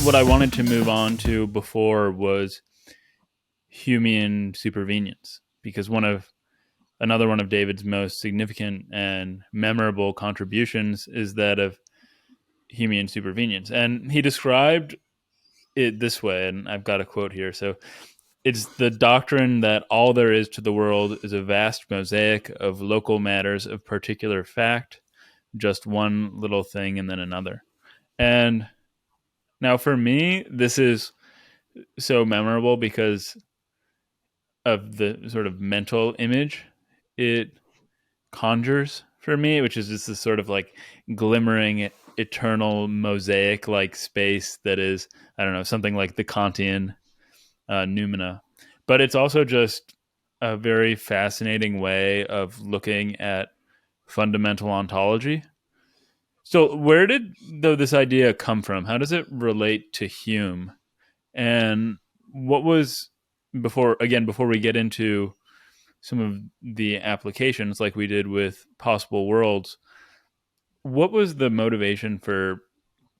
what I wanted to move on to before was Humean Supervenience, because another one of David's most significant and memorable contributions is that of Humean Supervenience. And he described it this way, and I've got a quote here. So, it's the doctrine that all there is to the world is a vast mosaic of local matters of particular fact, just one little thing and then another. And now for me, this is so memorable because of the sort of mental image it conjures for me, which is just this sort of like glimmering eternal mosaic like space that is, I don't know, something like the Kantian noumena. But it's also just a very fascinating way of looking at fundamental ontology. So where did this idea come from? How does it relate to Hume? And what was, before we get into some of the applications like we did with possible worlds, what was the motivation for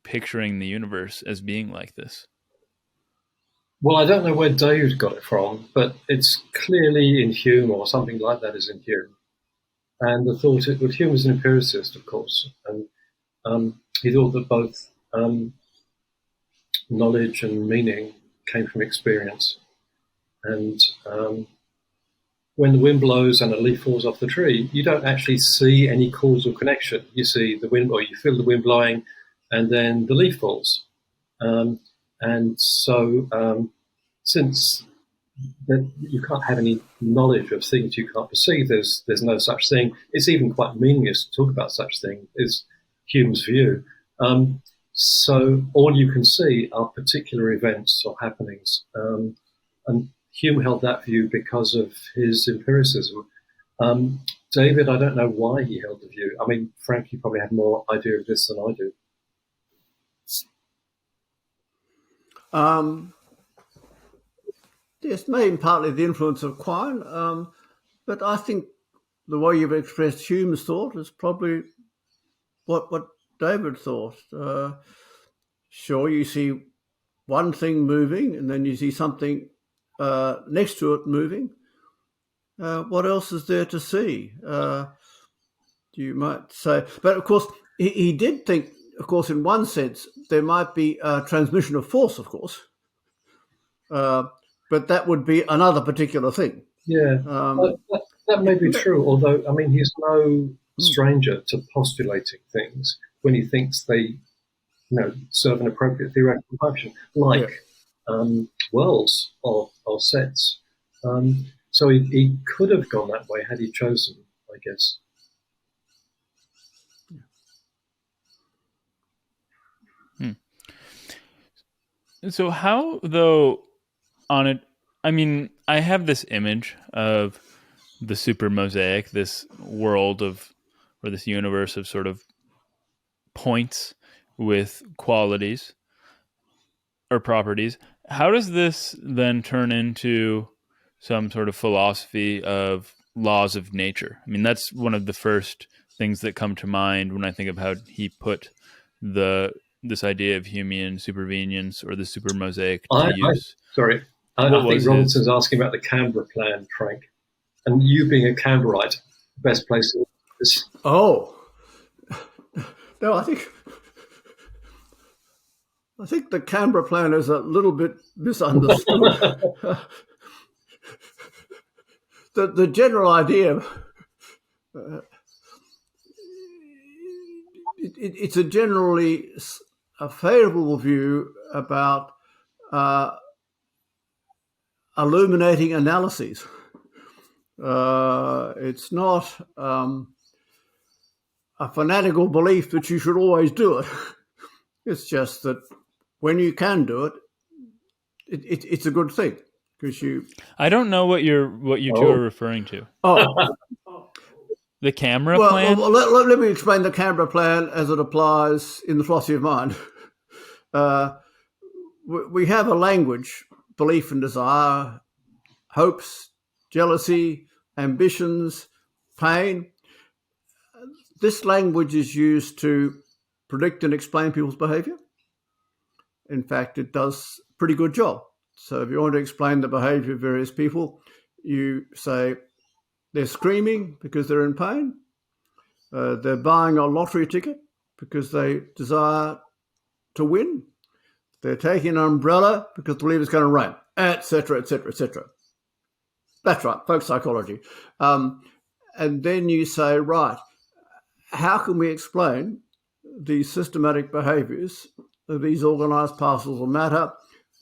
picturing the universe as being like this? Well, I don't know where David got it from, but it's clearly in Hume, or something like that is in Hume. And the thought, Hume was an empiricist, of course, and he thought that both knowledge and meaning came from experience. And when the wind blows and a leaf falls off the tree, you don't actually see any causal connection. You see the wind, or you feel the wind blowing, and then the leaf falls. And so, since you can't have any knowledge of things you can't perceive, there's no such thing. It's even quite meaningless to talk about such thing, is Hume's view. So all you can see are particular events or happenings. And Hume held that view because of his empiricism. David, I don't know why he held the view. I mean, Frank, you probably have more idea of this than I do. Yes, maybe partly the influence of Quine, but I think the way you've expressed Hume's thought is probably what David thought. Sure, you see one thing moving, and then you see something next to it moving. What else is there to see? You might say, but of course, he did think, of course, in one sense, there might be a transmission of force, of course, but that would be another particular thing. Yeah, that may be true, although, I mean, he's no stranger to postulating things when he thinks they serve an appropriate theoretical function, like worlds or sets. So he could have gone that way had he chosen, I guess. So how, though, on it, I mean, I have this image of the super mosaic, this world of, or this universe of sort of points with qualities or properties. How does this then turn into some sort of philosophy of laws of nature? I mean, that's one of the first things that come to mind when I think of how he put this idea of Humean supervenience or the super mosaic to use. I think Robinson's asking about the Canberra plan, Frank. And you being a Canberrite, best place to this. Oh. No, I think the Canberra plan is a little bit misunderstood. The general idea, it's a generally a favourable view about illuminating analyses. It's not a fanatical belief that you should always do it. It's just that when you can do it, it's a good thing because you. I don't know what you two are referring to. The Canberra plan? Well, let me explain the Canberra plan as it applies in the philosophy of mind. We have a language, belief and desire, hopes, jealousy, ambitions, pain. This language is used to predict and explain people's behaviour. In fact, it does a pretty good job. So if you want to explain the behaviour of various people, you say they're screaming because they're in pain, they're buying a lottery ticket because they desire to win, they're taking an umbrella because they believe it's going to rain, etc., etc., etc. That's right, folk psychology. And then you say, right, how can we explain these systematic behaviours of these organised parcels of matter?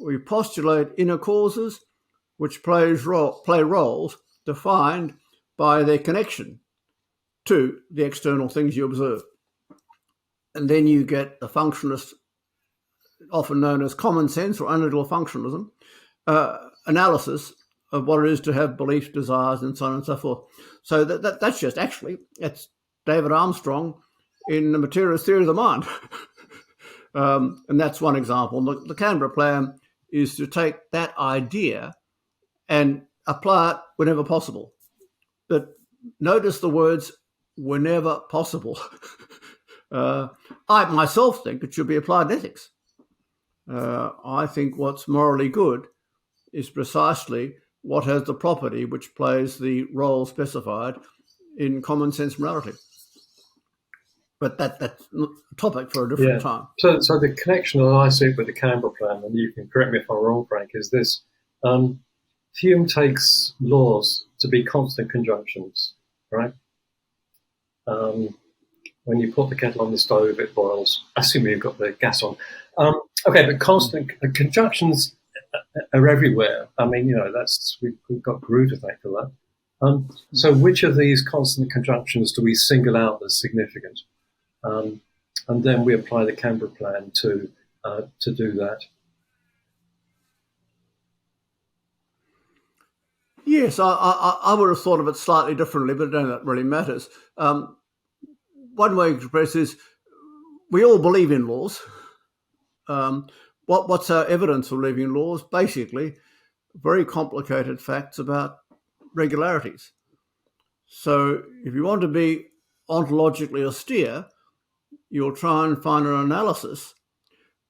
We postulate inner causes which play roles defined by their connection to the external things you observe. And then you get the functionalist, often known as common sense or analytical functionalism, analysis of what it is to have beliefs, desires, and so on and so forth. So that's just actually, that's David Armstrong in the materialist theory of the mind. And that's one example. The Canberra plan is to take that idea and apply it whenever possible. But notice the words whenever possible. I myself think it should be applied in ethics. I think what's morally good is precisely what has the property which plays the role specified in common sense morality. But that's a topic for a different time. So the connection that I see with the Canberra plan, and you can correct me if I'm wrong, Frank, is this. Hume takes laws to be constant conjunctions, right? When you put the kettle on the stove, it boils. Assuming you've got the gas on. Okay, but constant conjunctions are everywhere. I mean, we've got Gru to thank for that. So which of these constant conjunctions do we single out as significant? And then we apply the Canberra plan to do that. Yes, I would have thought of it slightly differently, but I don't know that really matters. One way to express is we all believe in laws. What's our evidence for believing in laws? Basically, very complicated facts about regularities. So if you want to be ontologically austere, you'll try and find an analysis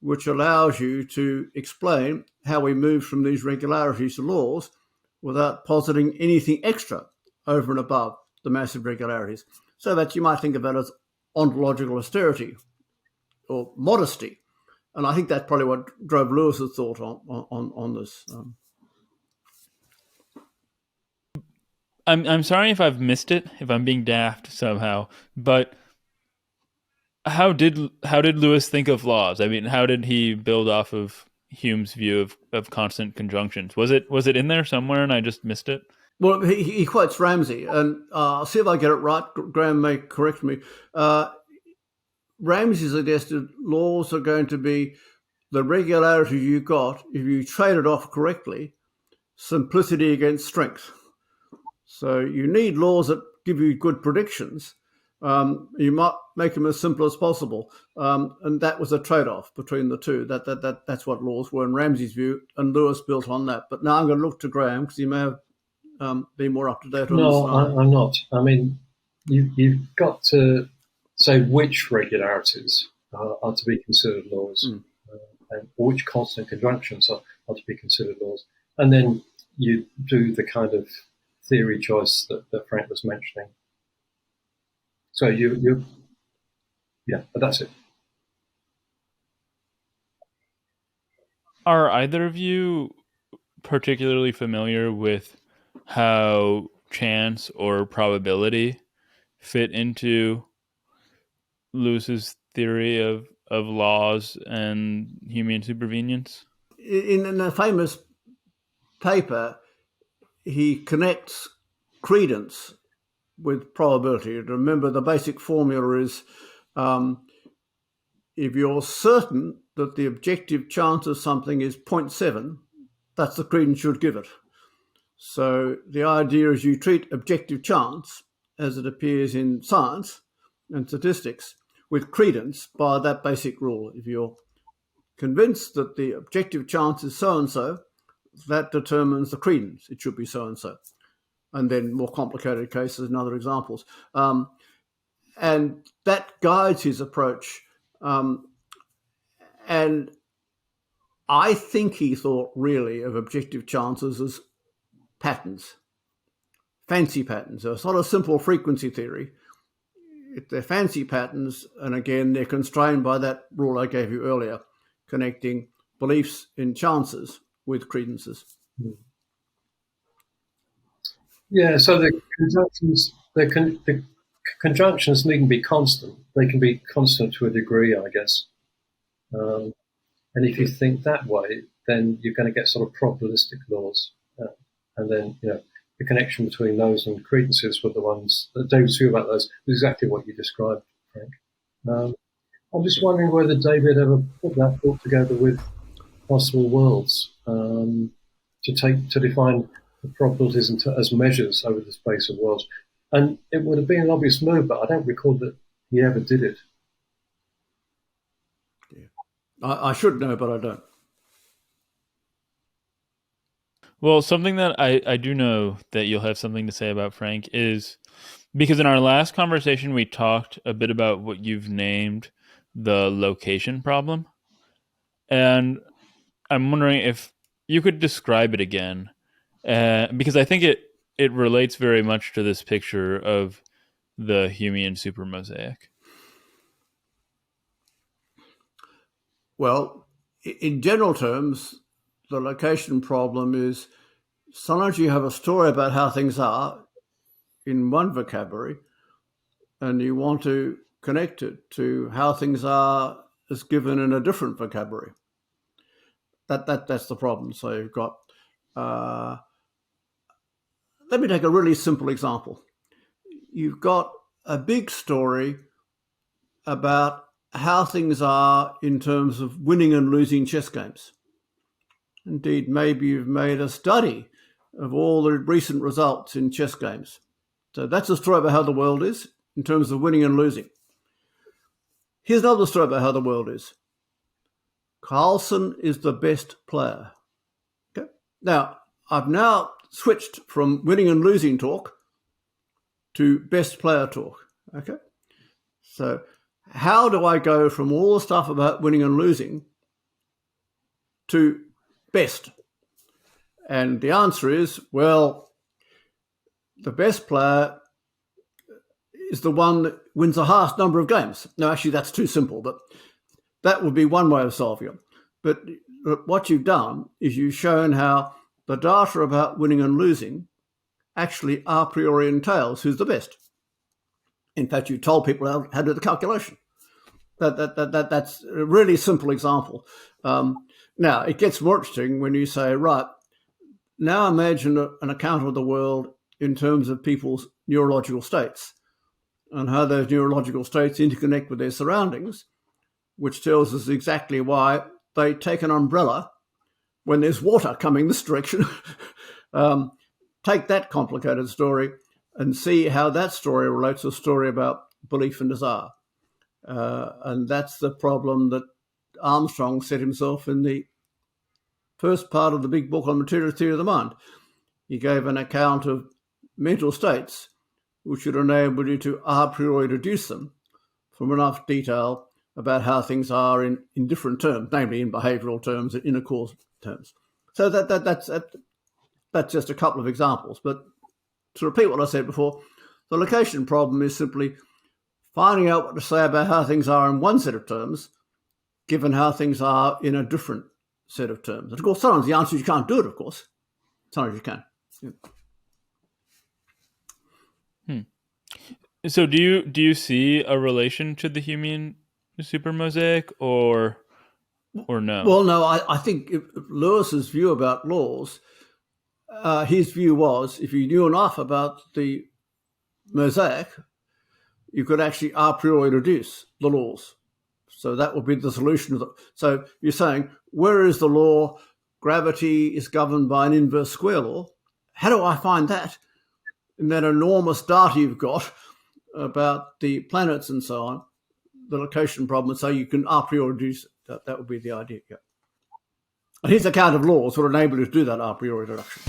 which allows you to explain how we move from these regularities to laws without positing anything extra over and above the massive regularities. So that you might think of it as ontological austerity or modesty. And I think that's probably what drove Lewis's thought on this. I'm sorry if I've missed it, if I'm being daft somehow, but how did Lewis think of laws? I mean, how did he build off of Hume's view of constant conjunctions? Was it in there somewhere and I just missed it? Well, he quotes Ramsay, and I'll see if I get it right. Graham may correct me. Ramsay suggested laws are going to be the regularity you got if you trade it off correctly, simplicity against strength. So you need laws that give you good predictions. You might make them as simple as possible, and that was a trade-off between the two. That's what laws were in Ramsay's view, and Lewis built on that. But now I'm going to look to Graham because he may have been more up to date on this. No, I'm not. I mean, you've got to say which regularities are to be considered laws, and which constant conjunctions are to be considered laws, and then you do the kind of theory choice that Frank was mentioning. So but that's it. Are either of you particularly familiar with how chance or probability fit into Lewis's theory of laws and Humean supervenience? In a famous paper, he connects credence with probability. Remember, the basic formula is if you're certain that the objective chance of something is 0.7, that's the credence you'd give it. So the idea is you treat objective chance as it appears in science and statistics with credence by that basic rule. If you're convinced that the objective chance is so-and-so, that determines the credence. It should be so-and-so. And then more complicated cases and other examples. And that guides his approach. And I think he thought really of objective chances as patterns, fancy patterns. So it's not a simple frequency theory. They're fancy patterns, and again, they're constrained by that rule I gave you earlier, connecting beliefs in chances with credences. Yeah, so the conjunctions needn't be constant. They can be constant to a degree, I guess. And if you think that way, then you're going to get sort of probabilistic laws. And then, the connection between those and credences were the ones that David's view about those was exactly what you described, Frank. I'm just wondering whether David ever put that thought together with possible worlds to define the probabilities as measures over the space of worlds. And it would have been an obvious move, but I don't recall that he ever did it. Yeah. I should know, but I don't. Well, something that I do know that you'll have something to say about, Frank, is because in our last conversation, we talked a bit about what you've named the location problem. And I'm wondering if you could describe it again, because I think it relates very much to this picture of the Humean supermosaic. Well, in general terms, the location problem is sometimes you have a story about how things are in one vocabulary and you want to connect it to how things are as given in a different vocabulary. That's the problem. So you've got, let me take a really simple example. You've got a big story about how things are in terms of winning and losing chess games. Indeed, maybe you've made a study of all the recent results in chess games. So that's a story about how the world is in terms of winning and losing. Here's another story about how the world is. Carlsen is the best player. Okay. Now, I've now switched from winning and losing talk to best player talk. Okay. So how do I go from all the stuff about winning and losing to best? And the answer is, well, the best player is the one that wins the highest number of games. No, actually, that's too simple, but that would be one way of solving it. But what you've done is you've shown how the data about winning and losing actually a priori entails who's the best. In fact, you told people how to do the calculation. That's a really simple example. Now, it gets more interesting when you say, right, now imagine an account of the world in terms of people's neurological states and how those neurological states interconnect with their surroundings, which tells us exactly why they take an umbrella when there's water coming this direction. Take that complicated story and see how that story relates to a story about belief and desire. And that's the problem that Armstrong set himself in the first part of the big book on material theory of the mind. He gave an account of mental states which would enable you to a priori deduce them from enough detail about how things are in different terms, namely in behavioural terms and inner cause terms. So that's just a couple of examples. But to repeat what I said before, the location problem is simply finding out what to say about how things are in one set of terms, given how things are in a different set of terms. And of course, sometimes the answer is you can't do it, of course. Sometimes you can. Yeah. So do you see a relation to the Humean supermosaic or no? Well, no, I think Lewis's view about laws, his view was if you knew enough about the mosaic, you could actually a priori deduce the laws. So that would be the solution. So you're saying, where is the law? Gravity is governed by an inverse square law. How do I find that? In that enormous data you've got about the planets and so on, the location problem, so you can a priori deduce it. That would be the idea. Yeah. And his account of laws would enable you to do that a priori deduction.